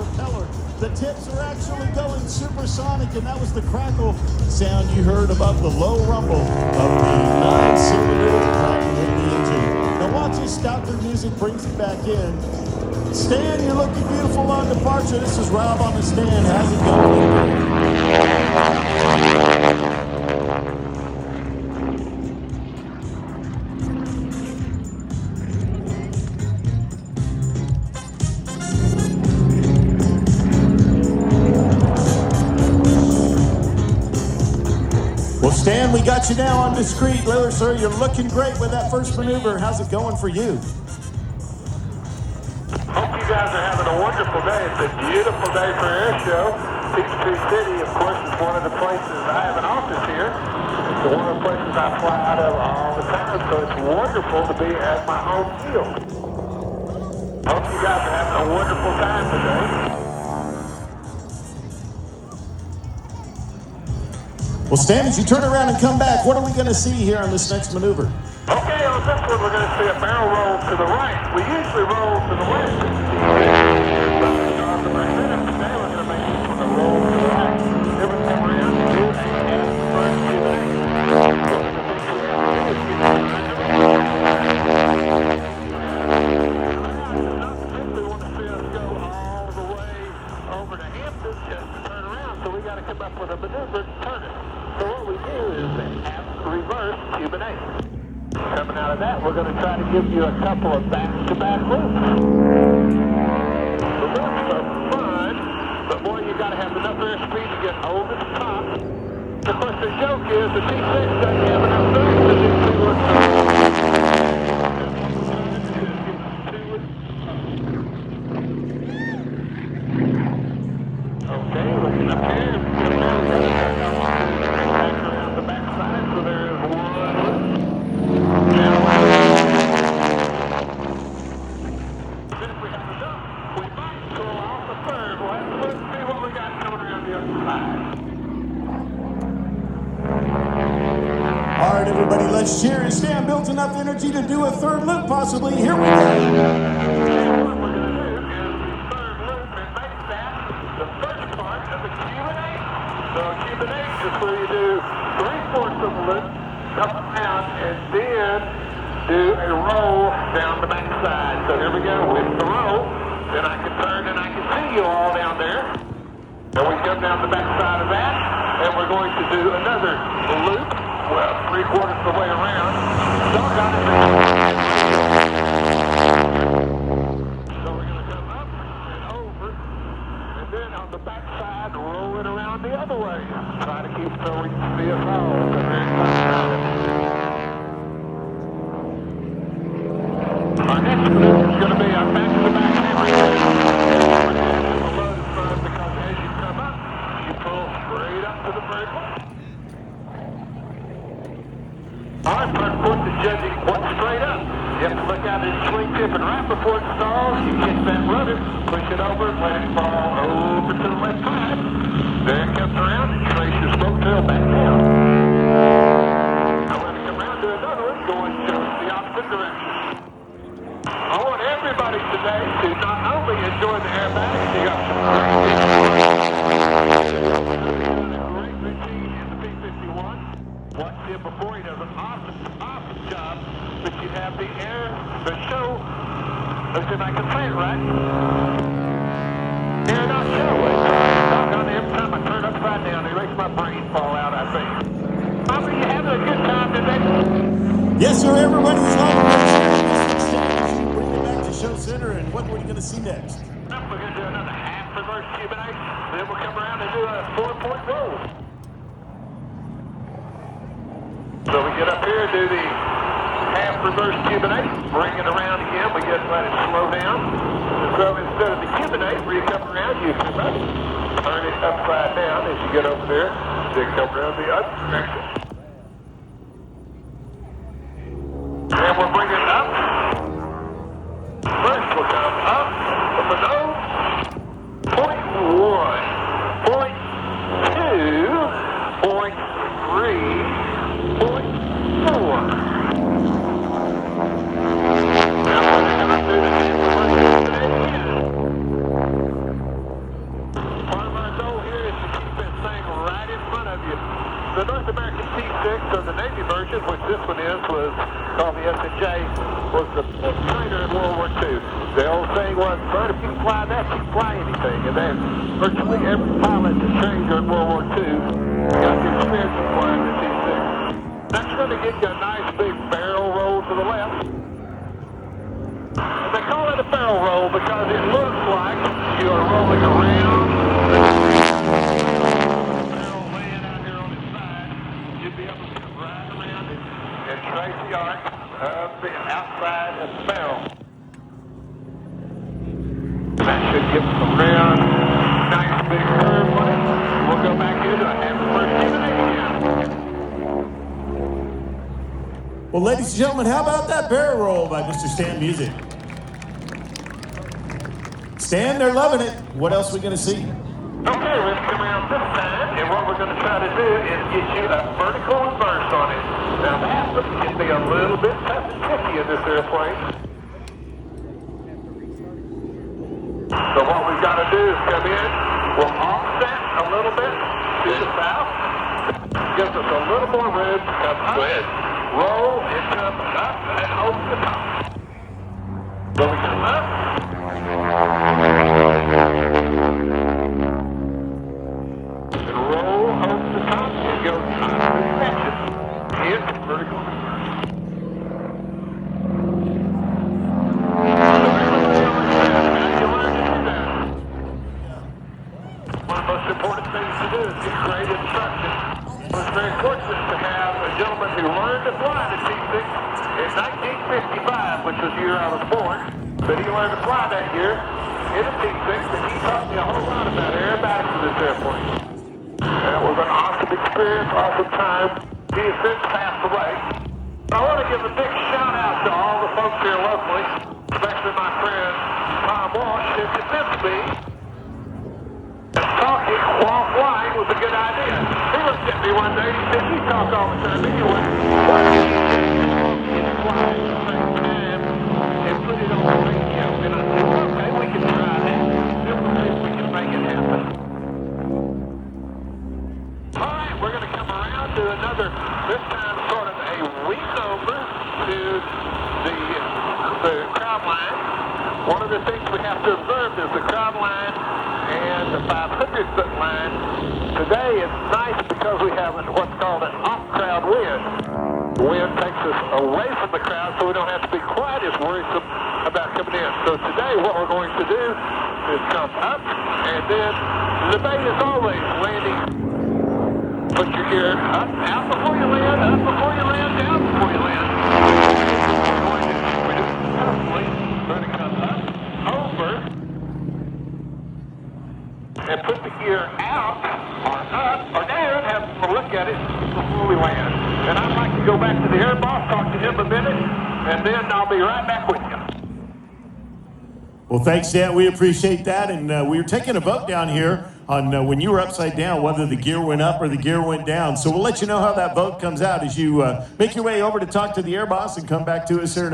propeller. The tips are actually going supersonic, and that was the crackle sound you heard above the low rumble of the 9-cylinder Pratt & Whitney engine. Now watch as Stouter music brings it back in. Stan, you're looking beautiful on departure. This is Rob on the stand. How's it going? Well, Stan, we got you now on discreet. Liller, sir, you're looking great with that first maneuver. How's it going for you? Hope you guys are having a wonderful day. It's a beautiful day for Airshow. T-6 City, of course, is one of the places I have an office here. It's one of the places I fly out of all the time, so it's wonderful to be at my home field. Hope you guys are having a wonderful time today. Well, Stan, as you turn around and come back, what are we going to see here on this next maneuver? Okay, on this one, we're going to see a barrel roll to the right. We usually roll to the left. Today, we're going to make this one a roll to the right. Every time we're in, do a first Q&A. Simply want to see us go all the way over to Hampton just to turn around, so we got to come up with a maneuver to turn it. So what we do is reverse Q&A. Coming out of that, we're going to try to give you a couple of back-to-back loops. The loops are fun, but boy, you got to have enough airspeed to get over the top. Of course, the joke is the T-6 doesn't have enough room to do two loops. Okay, looking up here. Back around the backside, so there is one loop. Now, if we have enough, we might go off the third. Let's see what we got coming around the other side. All right, everybody, let's cheer. And Stan builds enough energy to do a third loop, possibly. Here we go. And what we're going to do is the third loop and make that the first part of the Q&A. So Q&A is where you do 3/4 of the loop, come around, and then do a roll down the backside. So here we go with the roll. Then I can turn and I can see you all down there. And we come down the backside of that, and we're going to do another loop. Well, 3/4 of the way around. Doggone it. So we're going to come up and over, and then on the backside, roll it around the other way. Try to keep so we can see us all. Our next maneuver is going to be a back-to-back hammer. The load is fun because as you come up, you pull straight up to the vertical. All right, front foot is judging one straight up. You have to look out at the swing tip, and right before it stalls, you hit that rudder, push it over, let it fall over to the left side. Then it comes around and trace your smoke tail back down. Now when you come around to another one, going just the opposite direction. I want everybody today to not only enjoy the airbags, you got some great routine in the P-51. Watched him before, he does an awesome job, but you have the show, let's see if I can say it right. Air not show. Every time I turn upside down, it makes my brain fall out, I think. Bobby, you having a good time today? Yes, sir, everybody's loving this. Bring it back to Show Center, and what are we going to see next? We're going to do another half reverse Q&A, then we'll come around and do a 4-point roll. So we get up here, do the half reverse Q&A, bring it around again, we just let it slow down. So instead of the Q&A, where you come around, you come up, turn it upside down as you get over there, then come around the other direction. And we'll bring it up. First we'll come up with the nose. Point 1, point 2, point 3, point 4. Now we're going to do the So the Navy version, which this one is, was called the S&J, was the big trainer in World War II. The old saying was, "Bert, if you can fly that, you can fly anything." And then virtually every pilot that trained during World War II got the experience of flying the T-6. That's going to get you a nice big barrel roll to the left. They call it a barrel roll because it looks like you are rolling around. Barrel laying out here on its side. You'd be able to come right around it and trace the arc of the outside of the barrel. That should give us a round, nice big curve on it. We'll go back into a half first even again. Well, ladies and gentlemen, how about that barrel roll by Mr. Stan Music? Stan, they're loving it. What else are we going to see? Okay, let's come around this time, and what we're going to try to do is get you a vertical reverse on it. Now that can be a little bit tough and tricky in this airplane. So what we've got to do is come in, we'll offset a little bit to the south. Gives us a little more room to come up. Go ahead. Roll and come up and over the top. So we come up. And roll over the top and go extension. Hit vertical. One of the most important things to do is get great instruction. I was very fortunate to have a gentleman who learned to fly the T-6 in 1955, which was the year I was born. But he learned to fly that year in a T-6, and he taught me a whole lot about aerobatics in this airplane. And it was an awesome experience, awesome time. He has since passed away. I want to give a big shout out to all the folks here locally, especially my friend Tom Walsh, who convinced me that talking while flying was a good idea. He looked at me one day and he said, "You talk all the time anyway. Why don't you fly at the same time and put it on the radio?" And I said, "Okay, we can try that. Then we'll see if we can make it happen." All right, we're going to come around to another, this time sort of a wing over to the crowd line. One of the things we have to observe is the crowd line and the 500-foot line. Today it's nice because we have what's called an off-crowd wind. The wind takes us away from the crowd so we don't have to be quite as worrisome about coming in. So today what we're going to do is come up, and then the debate is always landing. Put your gear up, out before you land, up before you land, down before you land. We're going to come up, over, and put the gear out, or up, or down, have a look at it before we land. And I'd like to go back to the air boss, talk to him a minute, and then I'll be right back with you. Well, thanks, Stan. We appreciate that. And we were taking a vote down here on when you were upside down, whether the gear went up or the gear went down. So we'll let you know how that vote comes out as you make your way over to talk to the air boss and come back to us here in